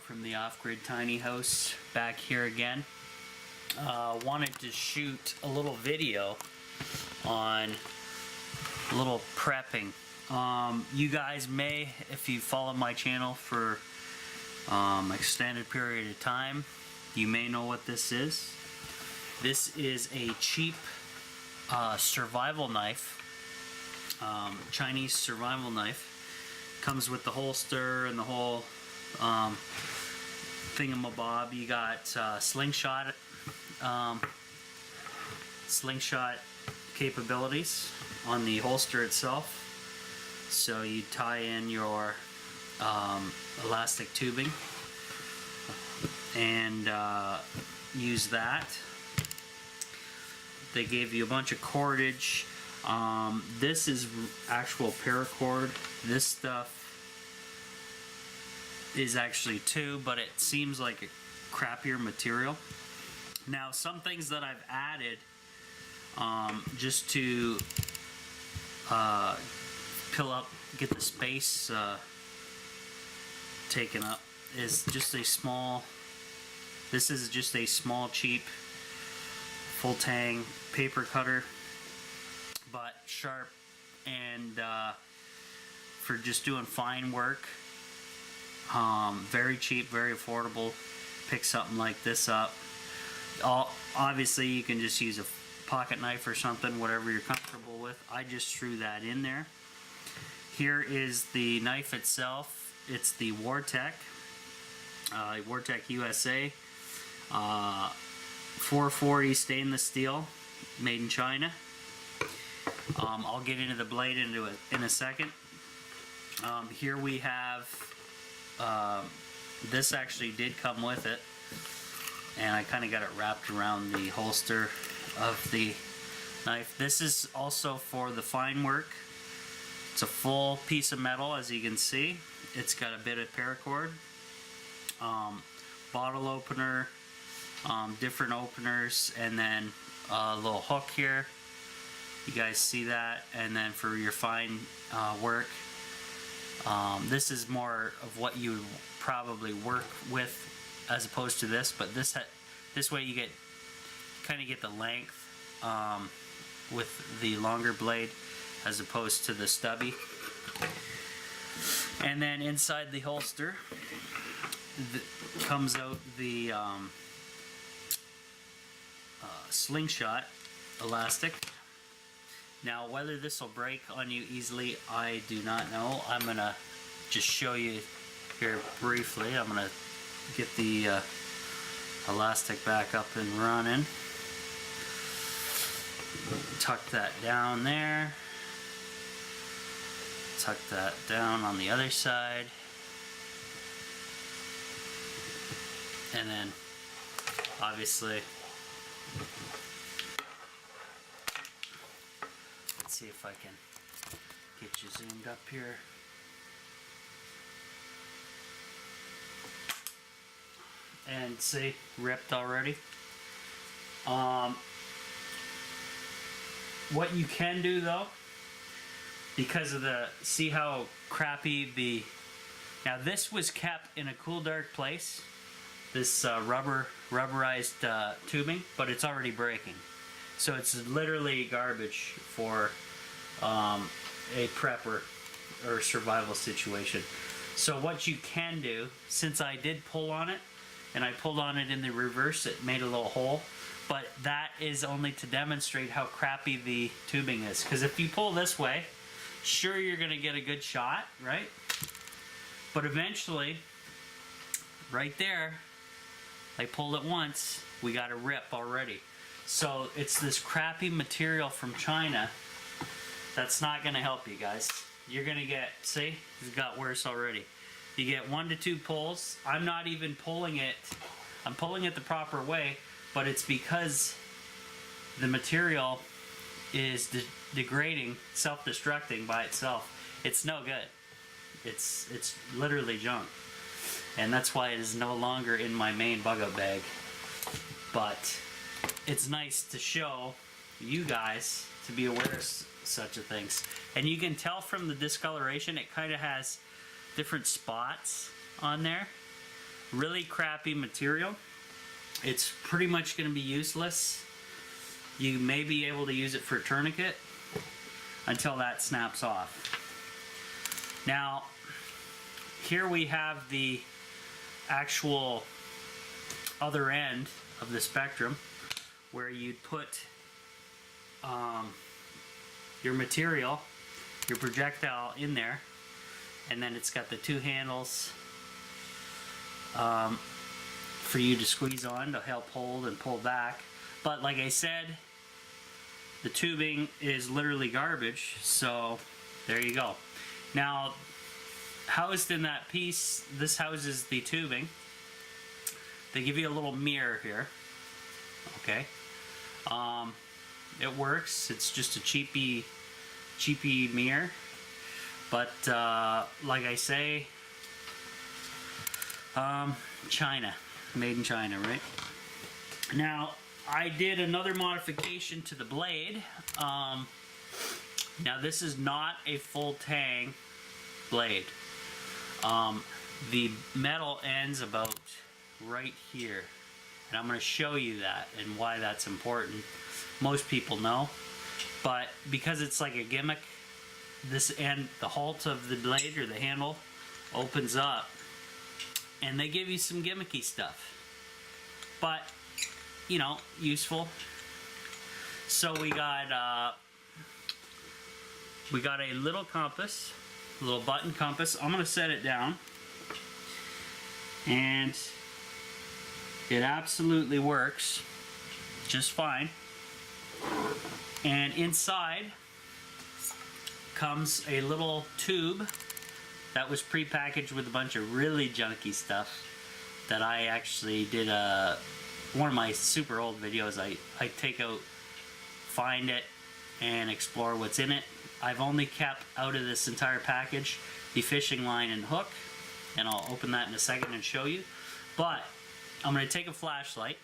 from the off-grid tiny house back here again. Wanted to shoot a little video on a little prepping. You guys may, if you follow my channel for extended period of time, you may know what this is. This is a cheap survival knife, Chinese survival knife. Comes with the holster and the whole thingamabob. You got slingshot capabilities on the holster itself. So you tie in your elastic tubing and use that. They gave you a bunch of cordage. This is actual paracord. This stuff is actually too, but it seems like a crappier material. Now, some things that I've added just to fill up, get the space taken up, is just a small. This is just a small, cheap, full tang paper cutter, but sharp and for just doing fine work. Very cheap, very affordable. Pick something like this up. Obviously you can just use a pocket knife or something, whatever you're comfortable with. I just threw that in there. Here is the knife itself. It's the Wartech USA 440 stainless steel, made in China. I'll get into the blade in a second. Here we have, this actually did come with it, and I kind of got it wrapped around the holster of the knife. This is also for the fine work. It's a full piece of metal, as you can see. It's got a bit of paracord, bottle opener, different openers, and then a little hook here. You guys see that? And then for your fine work, this is more of what you would probably work with as opposed to this. But this way you kind of get the length with the longer blade as opposed to the stubby. And then inside the holster comes out the slingshot elastic. Now, whether this will break on you easily, I do not know. I'm gonna just show you here briefly. I'm gonna get the elastic back up and running. Tuck that down there. Tuck that down on the other side. And then, obviously, let's see if I can get you zoomed up here. And see, ripped already. What you can do though, because of see how crappy now this was kept in a cool, dark place, this rubberized tubing, but it's already breaking. So it's literally garbage for a prepper or survival situation. So what you can do, since I did pull on it, and I pulled on it in the reverse, it made a little hole, but that is only to demonstrate how crappy the tubing is. Because if you pull this way, sure, you're going to get a good shot, right? But eventually, right there, I pulled it once, we got a rip already. So it's this crappy material from China that's not going to help you guys. You're going to get, see, it's got worse already. You get 1 to 2 pulls. I'm not even pulling it. I'm pulling it the proper way, but it's because the material is degrading, self-destructing by itself. It's no good. It's literally junk. And that's why it is no longer in my main bug-out bag. But it's nice to show you guys to be aware of such a things. And you can tell from the discoloration, it kind of has different spots on there. really crappy material. It's pretty much going to be useless. You may be able to use it for a tourniquet until that snaps off. Now, here we have the actual other end of the spectrum where you'd put your material, your projectile in there, and then it's got the two handles for you to squeeze on to help hold and pull back. But like I said, the tubing is literally garbage, so there you go. Now, housed in that piece, this houses the tubing. They give you a little mirror here. Okay. It works. It's just a cheapy mirror. But like I say, China. Made in China, right? Now, I did another modification to the blade. Now, this is not a full tang blade. The metal ends about right here. And I'm going to show you that and why that's important. Most people know. But because it's like a gimmick, this end, the halt of the blade or the handle opens up. And they give you some gimmicky stuff. But, you know, useful. So we got a little compass, a little button compass. I'm going to set it down. And it absolutely works just fine. And inside comes a little tube that was pre-packaged with a bunch of really junky stuff that I actually did one of my super old videos. I take out, find it, and explore what's in it. I've only kept out of this entire package the fishing line and hook, and I'll open that in a second and show you. But I'm going to take a flashlight,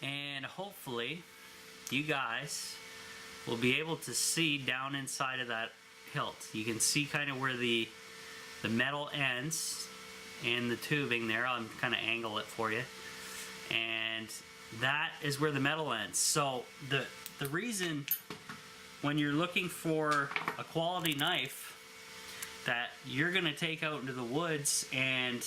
and hopefully you guys will be able to see down inside of that hilt. You can see kind of where the metal ends and the tubing there. I'll kind of angle it for you, and that is where the metal ends. So the reason when you're looking for a quality knife that you're going to take out into the woods and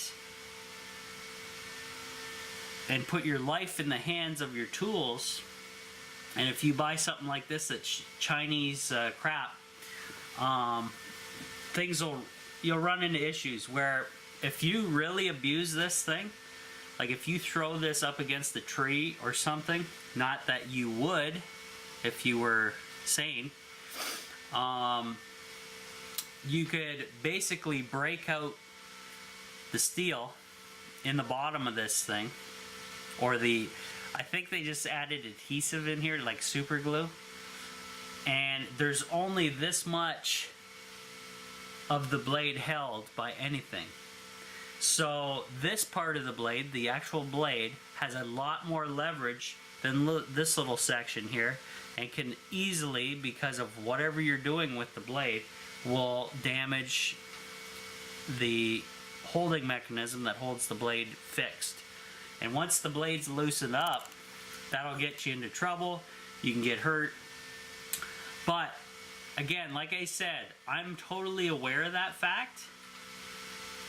put your life in the hands of your tools, and if you buy something like this that's Chinese crap, you'll run into issues where if you really abuse this thing, like if you throw this up against the tree or something, not that you would if you were sane, you could basically break out the steel in the bottom of this thing, or I think they just added adhesive in here, like super glue, and there's only this much of the blade held by anything. So this part of the blade, the actual blade, has a lot more leverage than this little section here, and can easily, because of whatever you're doing with the blade, will damage the holding mechanism that holds the blade fixed. And once the blade's loosened up, that'll get you into trouble. You can get hurt. But again, like I said, I'm totally aware of that fact.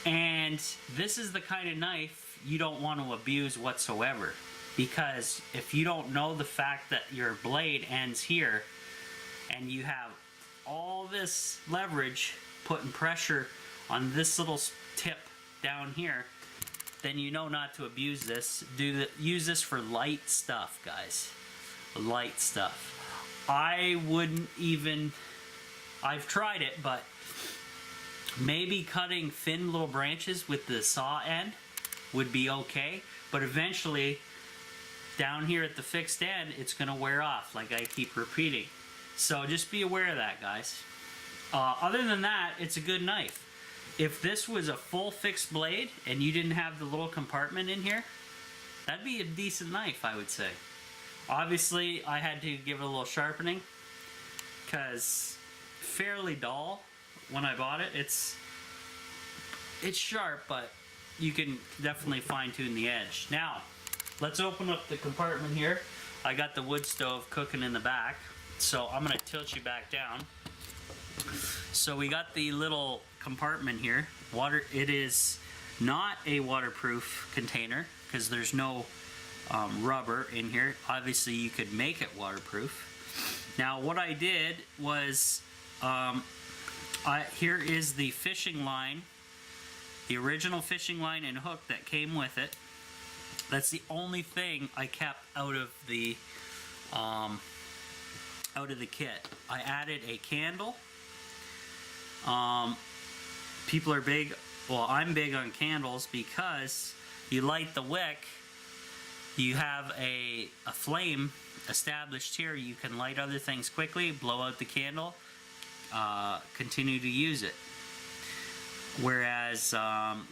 And this is the kind of knife you don't want to abuse whatsoever. Because if you don't know the fact that your blade ends here, and you have all this leverage putting pressure on this little tip down here, then you know not to abuse this. Use this for light stuff, guys. Light stuff. I wouldn't even... I've tried it, but maybe cutting thin little branches with the saw end would be okay. But eventually, down here at the fixed end, it's going to wear off, like I keep repeating. So just be aware of that, guys. Other than that, it's a good knife. If this was a full fixed blade and you didn't have the little compartment in here, that'd be a decent knife, I would say. Obviously, I had to give it a little sharpening because fairly dull when I bought it. It's sharp, but you can definitely fine tune the edge. Now, let's open up the compartment here. I got the wood stove cooking in the back, so I'm gonna tilt you back down. So we got the little compartment here. It is not a waterproof container because there's no rubber in here. Obviously you could make it waterproof. Now what I did was, here is the fishing line, the original fishing line and hook that came with it. That's the only thing I kept out of the kit. I added a candle. People are big, well, I'm big on candles because you light the wick, you have a flame established here, you can light other things quickly, blow out the candle, continue to use it. Whereas,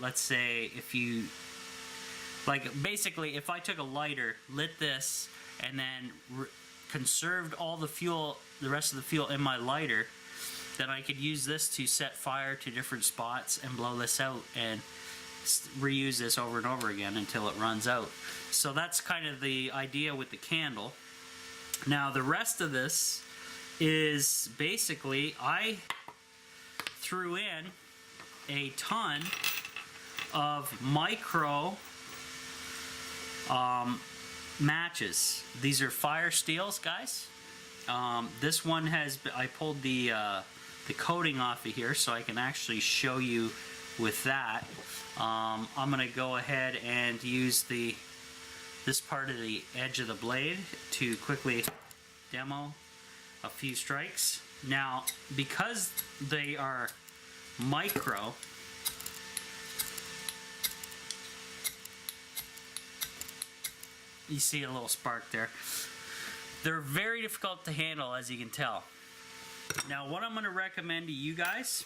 let's say if you, like basically if I took a lighter, lit this, and then conserved all the fuel, the rest of the fuel in my lighter, then I could use this to set fire to different spots and blow this out and reuse this over and over again until it runs out. So that's kind of the idea with the candle. Now the rest of this is basically, I threw in a ton of micro matches. These are fire steels, guys. This one has, I pulled the coating off of here so I can actually show you with that. I'm gonna go ahead and use this part of the edge of the blade to quickly demo a few strikes. Now, because they are micro, you see a little spark there. They're very difficult to handle, as you can tell. Now, what I'm going to recommend to you guys,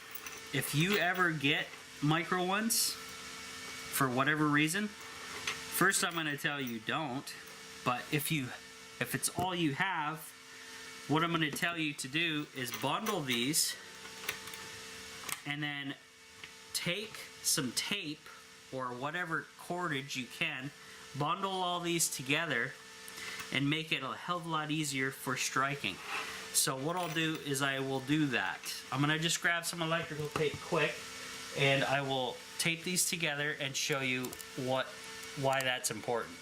if you ever get micro ones, for whatever reason, first I'm going to tell you don't, but if it's all you have, what I'm going to tell you to do is bundle these and then take some tape or whatever cordage you can, bundle all these together and make it a hell of a lot easier for striking. So what I'll do is I will do that. I'm gonna just grab some electrical tape quick and I will tape these together and show you why that's important.